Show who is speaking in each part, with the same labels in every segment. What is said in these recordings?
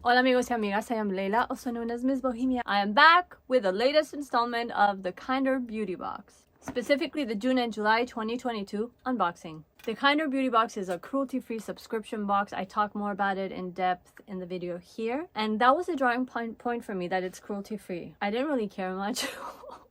Speaker 1: Hola amigos y amigas, I am Leila, also known as Ms. Bohemia. I am back with the latest installment of the Kinder Beauty Box, specifically the June and July 2022 unboxing. The Kinder Beauty Box is a cruelty-free subscription box. I talk more about it in depth in the video here. And that was a drawing point for me, that it's cruelty-free. I didn't really care much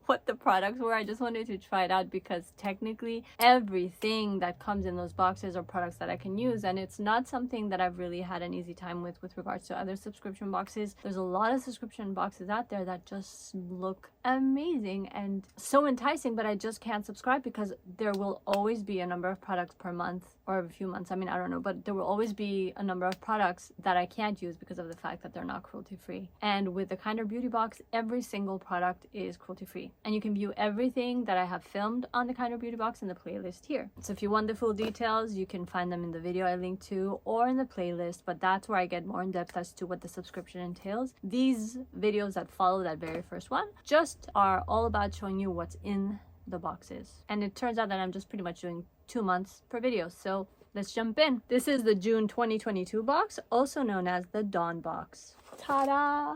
Speaker 1: what the products were. I just wanted to try it out because technically everything that comes in those boxes are products that I can use, and it's not something that I've really had an easy time with regards to other subscription boxes. There's a lot of subscription boxes out there that just look amazing and so enticing, but I just can't subscribe because there will always be a number of products per month or a few months. I mean, I don't know, but there will always be a number of products that I can't use because of the fact that they're not cruelty-free. And with the Kinder Beauty Box, every single product is cruelty-free. And you can view everything that I have filmed on the Kinder Beauty Box in the playlist here. So if you want the full details, you can find them in the video I linked to or in the playlist, but that's where I get more in depth as to what the subscription entails. These videos that follow that very first one just are all about showing you what's in the boxes. And it turns out that I'm just pretty much doing 2 months per video. So let's jump in. This is the June 2022 box, also known as the Dawn box. Ta-da!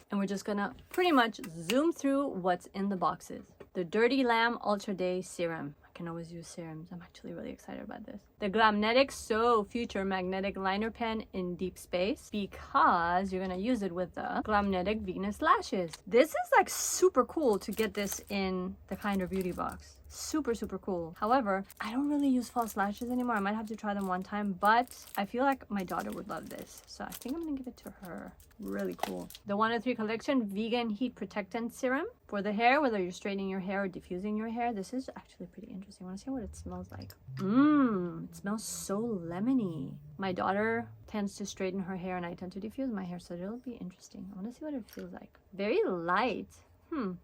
Speaker 1: And we're just gonna pretty much zoom through what's in the boxes. The Dirty Lamb Ultra Day Serum. I can always use serums. I'm actually really excited about this. The Glamnetic So Future Magnetic Liner Pen in Deep Space, because you're gonna use it with the Glamnetic Venus Lashes. This is like super cool to get this in the Kinder Beauty Box. Super cool. However, I don't really use false lashes anymore. I might have to try them one time, but I feel like my daughter would love this, so I think I'm gonna give it to her. Really cool. The 103 Collection Vegan Heat Protectant Serum for the hair, whether you're straightening your hair or diffusing your hair. This is actually pretty interesting. I want to see what it smells like. It smells so lemony. My daughter tends to straighten her hair and I tend to diffuse my hair, so it'll be interesting. I want to see what it feels like. Very light.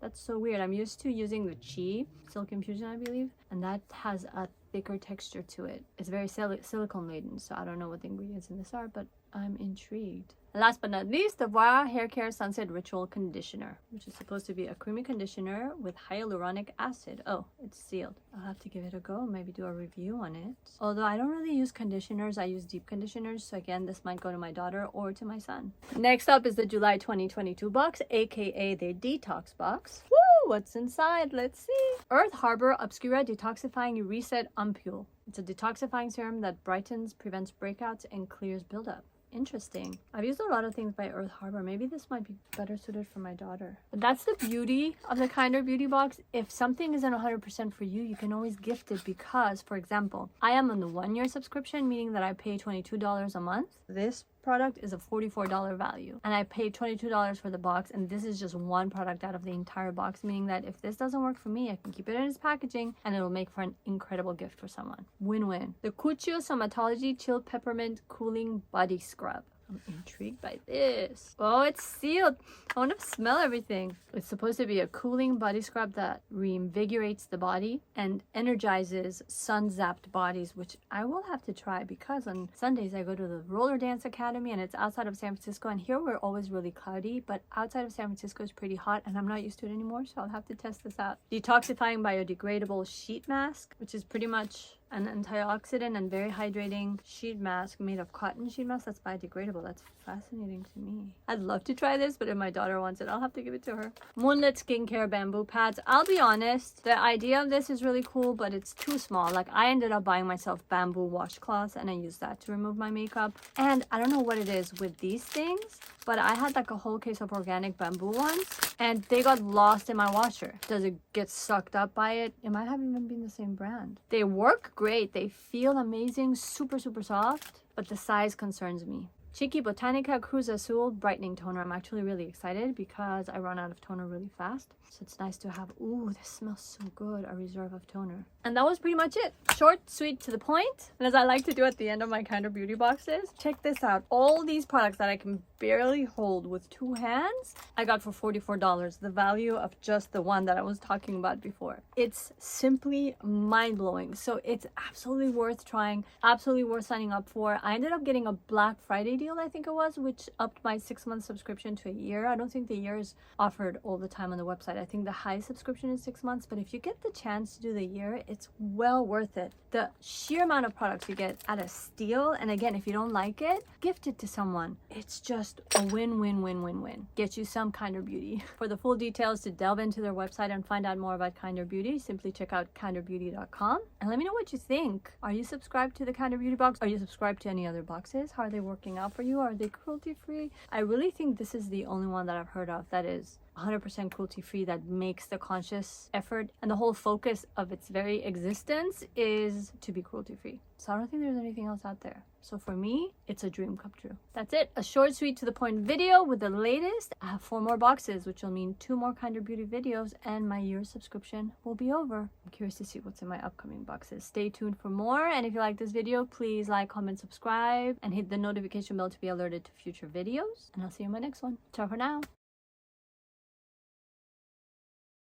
Speaker 1: That's so weird. I'm used to using the Chi Silk Infusion, I believe, and that has a thicker texture to it. It's very silicone laden, so I don't know what the ingredients in this are, but I'm intrigued. And last but not least, the Voila Hair Care Sunset Ritual Conditioner, which is supposed to be a creamy conditioner with hyaluronic acid. Oh, it's sealed. I'll have to give it a go, maybe do a review on it. Although I don't really use conditioners, I use deep conditioners, so again, this might go to my daughter or to my son. Next up is the July 2022 box, aka the Detox Box. Woo! What's inside? Let's see. Earth Harbor Obscura Detoxifying Reset Ampule. It's a detoxifying serum that brightens, prevents breakouts, and clears buildup. Interesting. I've used a lot of things by Earth Harbor. Maybe this might be better suited for my daughter. But that's the beauty of the Kinder Beauty Box. If something isn't 100% for you, you can always gift it because, for example, I am on the 1-year subscription, meaning that I pay $22 a month. This product is a $44 value and I paid $22 for the box, and this is just one product out of the entire box, meaning that if this doesn't work for me, I can keep it in its packaging and it'll make for an incredible gift for someone. Win-win. The Kuchu Somatology Chilled Peppermint Cooling Body Scrub. I'm intrigued by this. Oh, it's sealed. I want to smell everything. It's supposed to be a cooling body scrub that reinvigorates the body and energizes sun-zapped bodies, which I will have to try because on Sundays I go to the Roller Dance Academy and it's outside of San Francisco, and here we're always really cloudy, but outside of San Francisco is pretty hot and I'm not used to it anymore, so I'll have to test this out. Detoxifying Biodegradable Sheet Mask, which is pretty much an antioxidant and very hydrating sheet mask made of cotton sheet mask that's biodegradable. That's fascinating to me. I'd love to try this, but if my daughter wants it, I'll have to give it to her. Moonlit Skincare Bamboo Pads. I'll be honest, the idea of this is really cool, but it's too small. Like, I ended up buying myself bamboo washcloths and I use that to remove my makeup. And I don't know what it is with these things, but I had like a whole case of organic bamboo ones and they got lost in my washer. Does it get sucked up by it? It might have even been the same brand. They work great. They feel amazing, super soft, but the size concerns me. Chiqui Botanica Cruz Azul Brightening Toner. I'm actually really excited because I run out of toner really fast. So it's nice to have, ooh, this smells so good, a reserve of toner. And that was pretty much it. Short, sweet, to the point. And as I like to do at the end of my Kinder Beauty boxes, check this out. All these products that I can barely hold with 2 hands, I got for $44, the value of just the one that I was talking about before. It's simply mind-blowing. So it's absolutely worth trying, absolutely worth signing up for. I ended up getting a Black Friday deal, I think it was, which upped my 6-month subscription to a year. I don't think the year is offered all the time on the website. I think the high subscription is 6 months, but if you get the chance to do the year, it's well worth it. The sheer amount of products you get at a steal, and again, if you don't like it, gift it to someone. It's just a win-win-win-win-win. Get you some Kinder Beauty. For the full details to delve into their website and find out more about Kinder Beauty, simply check out kinderbeauty.com and let me know what you think. Are you subscribed to the Kinder Beauty box? Are you subscribed to any other boxes? How are they working out for you? Are they cruelty free? I really think this is the only one that I've heard of that is 100% cruelty free, that makes the conscious effort, and the whole focus of its very existence is to be cruelty free. So I don't think there's anything else out there. So for me, it's a dream come true. That's it. A short, sweet, to the point video with the latest. I have 4 more boxes, which will mean 2 more Kinder Beauty videos, and my year subscription will be over. I'm curious to see what's in my upcoming boxes. Stay tuned for more. And if you like this video, please like, comment, subscribe, and hit the notification bell to be alerted to future videos. And I'll see you in my next one. Ciao for now.